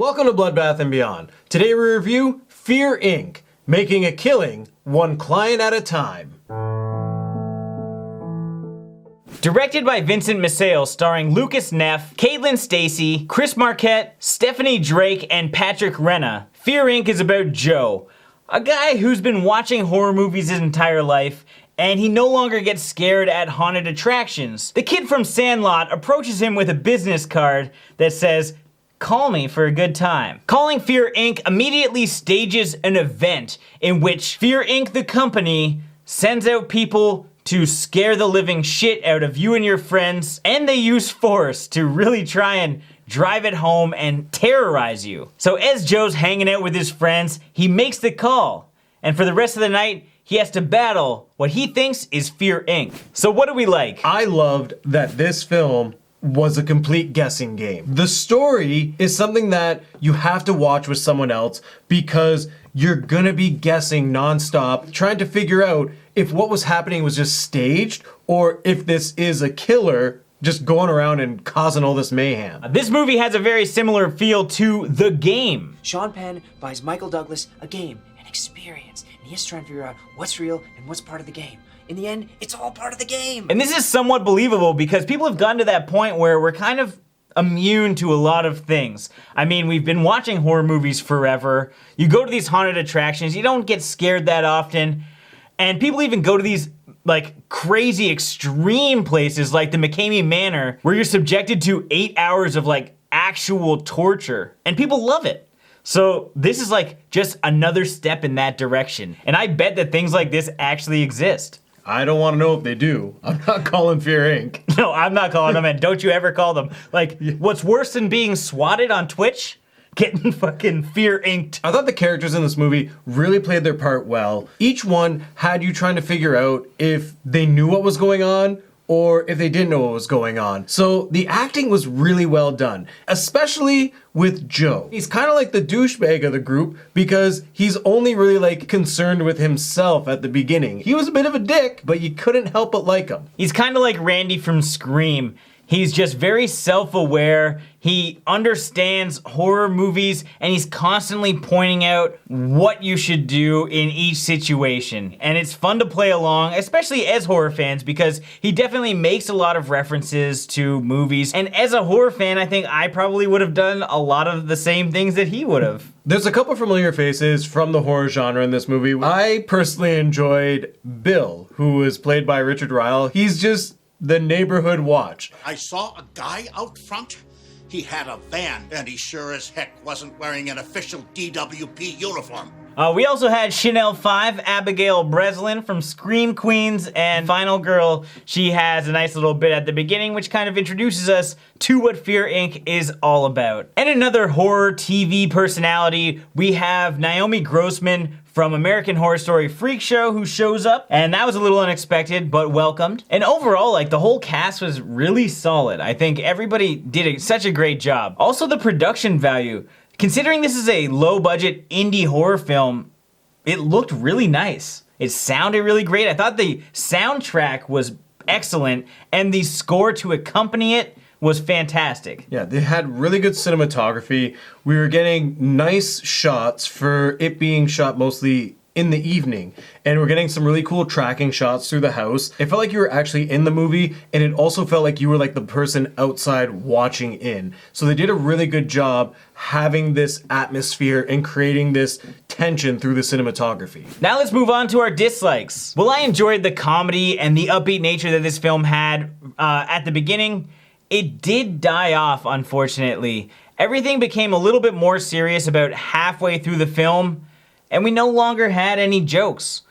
Welcome to Bloodbath and Beyond. Today we review Fear Inc., making a killing one client at a time. Directed by Vincent Masciale, starring Lucas Neff, Caitlin Stasey, Chris Marquette, Stephanie Drake, and Patrick Renna, Fear Inc. is about Joe, a guy who's been watching horror movies his entire life, and he no longer gets scared at haunted attractions. The kid from Sandlot approaches him with a business card that says, "Call me for a good time." Calling Fear Inc. immediately stages an event in which Fear Inc. the company sends out people to scare the living shit out of you and your friends, and they use force to really try and drive it home and terrorize you. So as Joe's hanging out with his friends, he makes the call, and for the rest of the night, he has to battle what he thinks is Fear Inc. So what do we like? I loved that this film was a complete guessing game. The story is something that you have to watch with someone else because you're gonna be guessing nonstop, trying to figure out if what was happening was just staged or if this is a killer just going around and causing all this mayhem. This movie has a very similar feel to The Game. Sean Penn buys Michael Douglas a game, an experience, and he has to try and figure out what's real and what's part of the game. In the end, it's all part of the game. And this is somewhat believable because people have gotten to that point where we're kind of immune to a lot of things. I mean, we've been watching horror movies forever. You go to these haunted attractions, you don't get scared that often. And people even go to these like crazy extreme places like the McCamey Manor where you're subjected to 8 hours of like actual torture. And people love it. So this is like just another step in that direction. And I bet that things like this actually exist. I don't want to know if they do. I'm not calling Fear Inc. No, I'm not calling them, and don't you ever call them. Like, what's worse than being swatted on Twitch? Getting fucking Fear Inked. I thought the characters in this movie really played their part well. Each one had you trying to figure out if they knew what was going on or if they didn't know what was going on. So the acting was really well done, especially with Joe. He's kind of like the douchebag of the group because he's only really like concerned with himself at the beginning. He was a bit of a dick, but you couldn't help but like him. He's kind of like Randy from Scream. He's just very self-aware, he understands horror movies, and he's constantly pointing out what you should do in each situation. And it's fun to play along, especially as horror fans, because he definitely makes a lot of references to movies. And as a horror fan, I think I probably would have done a lot of the same things that he would have. There's a couple familiar faces from the horror genre in this movie. I personally enjoyed Bill, who is played by Richard Ryle. He's just the neighborhood watch. I saw a guy out front. He had a van, and he sure as heck wasn't wearing an official DWP uniform. We also had Chanel 5, Abigail Breslin from Scream Queens, and Final Girl. She has a nice little bit at the beginning, which kind of introduces us to what Fear Inc. is all about. And another horror TV personality, we have Naomi Grossman from American Horror Story Freak Show, who shows up, and that was a little unexpected, but welcomed. And overall, like, the whole cast was really solid. I think everybody did such a great job. Also, the production value. Considering this is a low-budget indie horror film, it looked really nice. It sounded really great. I thought the soundtrack was excellent, and the score to accompany it was fantastic. Yeah, they had really good cinematography. We were getting nice shots for it being shot mostly in the evening. And we're getting some really cool tracking shots through the house. It felt like you were actually in the movie, and it also felt like you were like the person outside watching in. So they did a really good job having this atmosphere and creating this tension through the cinematography. Now let's move on to our dislikes. Well, I enjoyed the comedy and the upbeat nature that this film had at the beginning. It did die off, unfortunately. Everything became a little bit more serious about halfway through the film, and we no longer had any jokes.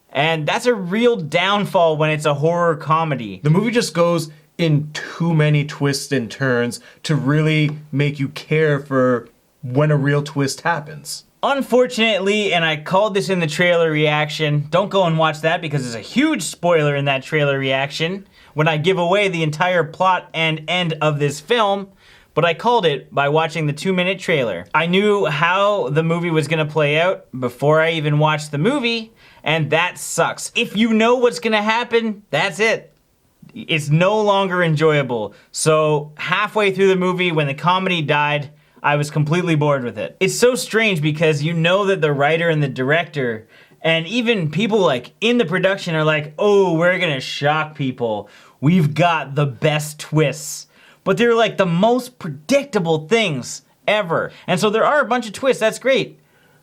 And that's a real downfall when it's a horror comedy. The movie just goes in too many twists and turns to really make you care for when a real twist happens. Unfortunately, and I called this in the trailer reaction, don't go and watch that because there's a huge spoiler in that trailer reaction when I give away the entire plot and end of this film, but I called it by watching the 2-minute trailer. I knew how the movie was gonna play out before I even watched the movie, and that sucks. If you know what's gonna happen, that's it. It's no longer enjoyable. So halfway through the movie, when the comedy died, I was completely bored with it. It's so strange because you know that the writer and the director and even people like in the production are like, oh, we're gonna shock people. We've got the best twists. But they're like the most predictable things ever. And so there are a bunch of twists, that's great.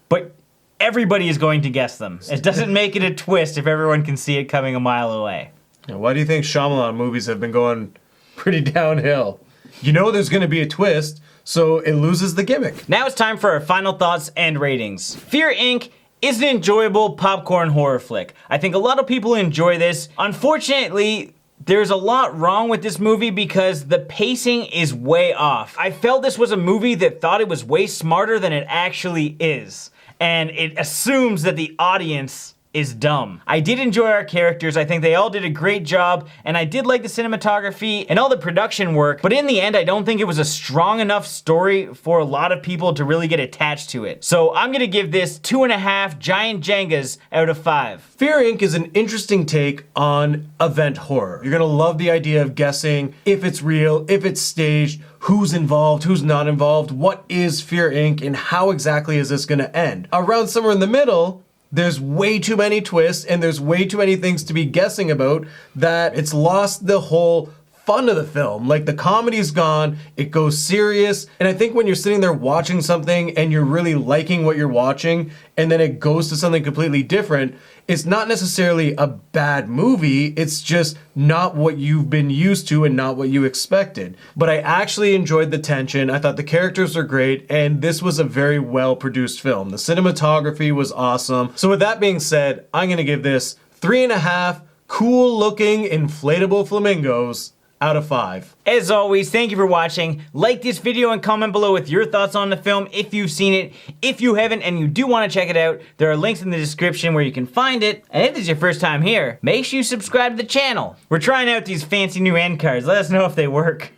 But everybody is going to guess them. It doesn't make it a twist if everyone can see it coming a mile away. Now, why do you think Shyamalan movies have been going pretty downhill? You know there's gonna be a twist, so it loses the gimmick. Now it's time for our final thoughts and ratings. Fear Inc. is an enjoyable popcorn horror flick. I think a lot of people enjoy this. Unfortunately, there's a lot wrong with this movie because the pacing is way off. I felt this was a movie that thought it was way smarter than it actually is. And it assumes that the audience is dumb. I did enjoy our characters. I think they all did a great job, and I did like the cinematography and all the production work, but in the end, I don't think it was a strong enough story for a lot of people to really get attached to it. So I'm gonna give this 2.5 giant Jengas out of 5. Fear Inc. is an interesting take on event horror. You're gonna love the idea of guessing if it's real, if it's staged, who's involved, who's not involved, what is Fear Inc., and how exactly is this gonna end. Around somewhere in the middle, there's way too many twists and there's way too many things to be guessing about that it's lost the whole fun of the film. Like, the comedy's gone, it goes serious, and I think when you're sitting there watching something and you're really liking what you're watching and then it goes to something completely different, it's not necessarily a bad movie, it's just not what you've been used to and not what you expected. But I actually enjoyed the tension, I thought the characters were great, and this was a very well produced film. The cinematography was awesome. So with that being said, I'm gonna give this 3.5 cool looking inflatable flamingos out of 5. As always, thank you for watching. Like this video and comment below with your thoughts on the film if you've seen it. If you haven't and you do want to check it out, there are links in the description where you can find it. And if this is your first time here, make sure you subscribe to the channel. We're trying out these fancy new end cards. Let us know if they work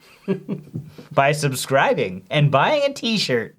by subscribing and buying a t-shirt.